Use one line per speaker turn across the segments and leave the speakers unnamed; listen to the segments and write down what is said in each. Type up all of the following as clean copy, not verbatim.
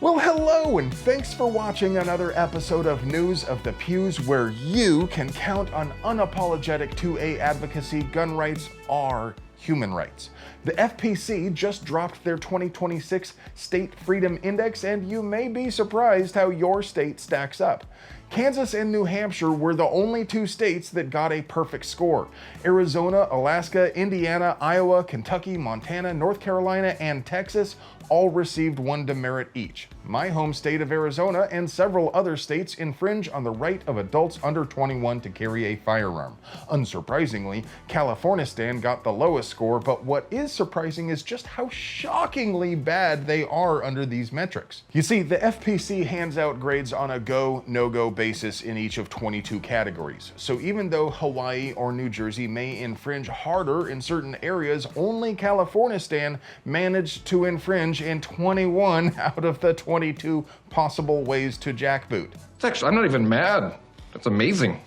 Well, hello, and thanks for watching another episode of News of the Pews, where you can count on unapologetic 2A advocacy. Gun rights are human rights. The FPC just dropped their 2026 State Freedom Index, and you may be surprised how your state stacks up. Kansas and New Hampshire were the only two states that got a perfect score. Arizona, Alaska, Indiana, Iowa, Kentucky, Montana, North Carolina, and Texas all received one demerit each. My home state of Arizona and several other states infringe on the right of adults under 21 to carry a firearm. Unsurprisingly, Californistan got the lowest score, but what is surprising is just how shockingly bad they are under these metrics. You see, the FPC hands out grades on a go, no-go basis in each of 22 categories. So even though Hawaii or New Jersey may infringe harder in certain areas, only Californistan managed to infringe in 21 out of the 22 possible ways to jackboot.
Actually, I'm not even mad. That's amazing.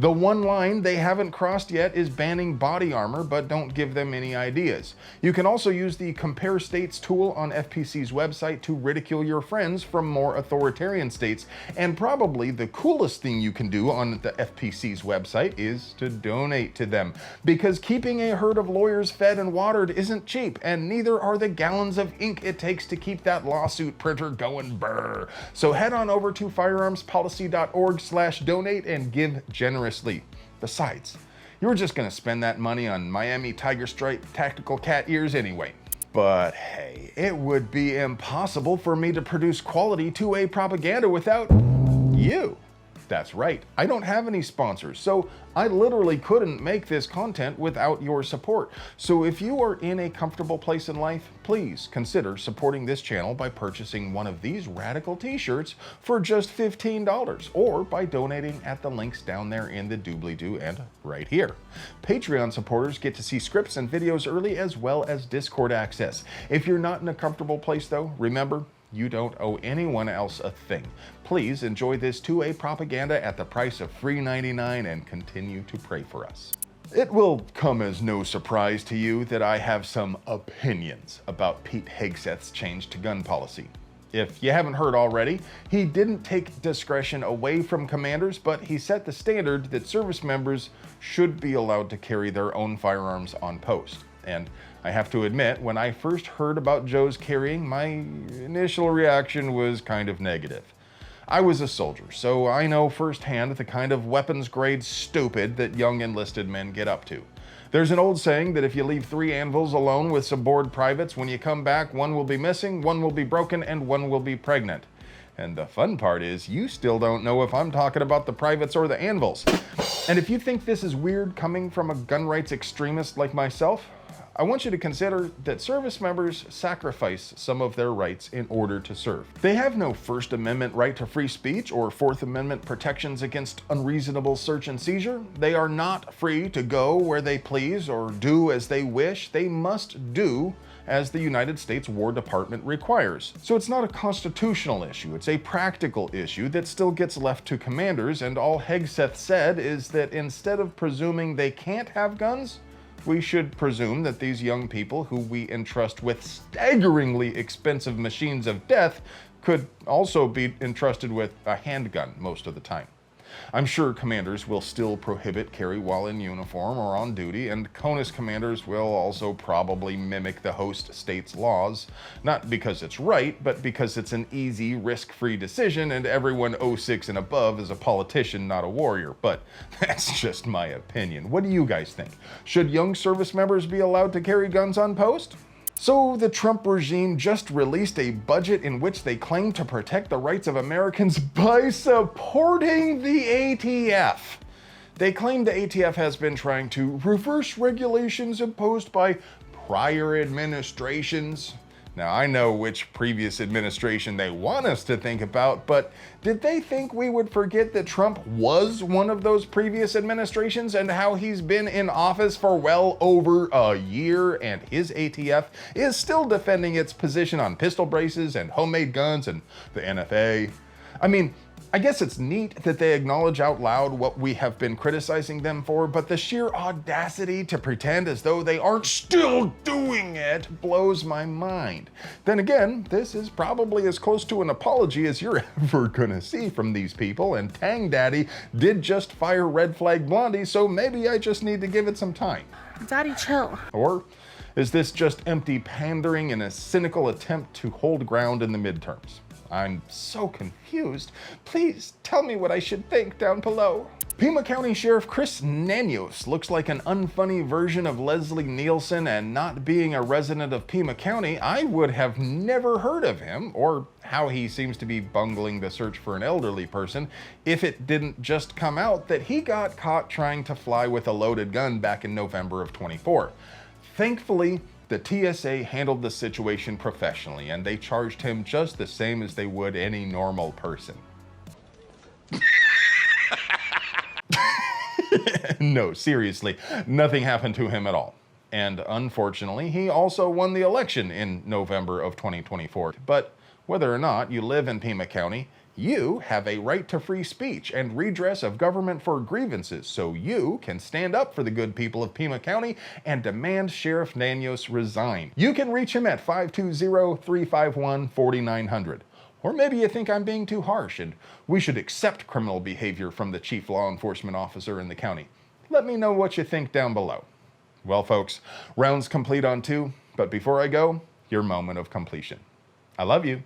The one line they haven't crossed yet is banning body armor, but don't give them any ideas. You can also use the Compare States tool on FPC's website to ridicule your friends from more authoritarian states. And probably the coolest thing you can do on the FPC's website is to donate to them. Because keeping a herd of lawyers fed and watered isn't cheap, and neither are the gallons of ink it takes to keep that lawsuit printer going brr. So head on over to firearmspolicy.org/donate and give generously. Besides, you were just gonna spend that money on Miami Tiger Stripe tactical cat ears anyway. But hey, it would be impossible for me to produce quality 2A propaganda without you. That's right, I don't have any sponsors, so I literally couldn't make this content without your support. So if you are in a comfortable place in life, please consider supporting this channel by purchasing one of these radical t-shirts for just $15, or by donating at the links down there in the doobly-doo and right here. Patreon supporters get to see scripts and videos early, as well as Discord access. If you're not in a comfortable place though, remember, you don't owe anyone else a thing. Please enjoy this 2A propaganda at the price of $3.99 and continue to pray for us. It will come as no surprise to you that I have some opinions about Pete Hegseth's change to gun policy. If you haven't heard already, he didn't take discretion away from commanders, but he set the standard that service members should be allowed to carry their own firearms on post. And I have to admit, when I first heard about Joe's carrying, my initial reaction was kind of negative. I was a soldier, so I know firsthand the kind of weapons-grade stupid that young enlisted men get up to. There's an old saying that if you leave 3 anvils alone with some bored privates, when you come back, one will be missing, one will be broken, and one will be pregnant. And the fun part is, you still don't know if I'm talking about the privates or the anvils. And if you think this is weird coming from a gun rights extremist like myself, I want you to consider that service members sacrifice some of their rights in order to serve. They have no First Amendment right to free speech or Fourth Amendment protections against unreasonable search and seizure. They are not free to go where they please or do as they wish. They must do as the United States War Department requires. So it's not a constitutional issue, it's a practical issue that still gets left to commanders, and all Hegseth said is that instead of presuming they can't have guns, we should presume that these young people who we entrust with staggeringly expensive machines of death could also be entrusted with a handgun most of the time. I'm sure commanders will still prohibit carry while in uniform or on duty, and CONUS commanders will also probably mimic the host state's laws, not because it's right, but because it's an easy, risk-free decision, and everyone 06 and above is a politician, not a warrior. But that's just my opinion. What do you guys think? Should young service members be allowed to carry guns on post? So the Trump regime just released a budget in which they claim to protect the rights of Americans by supporting the ATF. They claim the ATF has been trying to reverse regulations imposed by prior administrations. Now, I know which previous administration they want us to think about, but did they think we would forget that Trump was one of those previous administrations and how he's been in office for well over a year, and his ATF is still defending its position on pistol braces and homemade guns and the NFA? I mean, I guess it's neat that they acknowledge out loud what we have been criticizing them for, but the sheer audacity to pretend as though they aren't still doing it blows my mind. Then again, this is probably as close to an apology as you're ever gonna see from these people, and Tang Daddy did just fire Red Flag Blondie, so maybe I just need to give it some time.
Daddy, chill.
Or is this just empty pandering in a cynical attempt to hold ground in the midterms? I'm so confused. Please tell me what I should think down below. Pima County Sheriff Chris Nanios looks like an unfunny version of Leslie Nielsen, and not being a resident of Pima County, I would have never heard of him or how he seems to be bungling the search for an elderly person if it didn't just come out that he got caught trying to fly with a loaded gun back in November of 24. Thankfully, the TSA handled the situation professionally, and they charged him just the same as they would any normal person. No, seriously, nothing happened to him at all. And unfortunately, he also won the election in November of 2024. But whether or not you live in Pima County, you have a right to free speech and redress of government for grievances, so you can stand up for the good people of Pima County and demand Sheriff Nanios resign. You can reach him at 520-351-4900. Or maybe you think I'm being too harsh and we should accept criminal behavior from the chief law enforcement officer in the county. Let me know what you think down below. Well, folks, rounds complete on 2, but before I go, your moment of completion. I love you.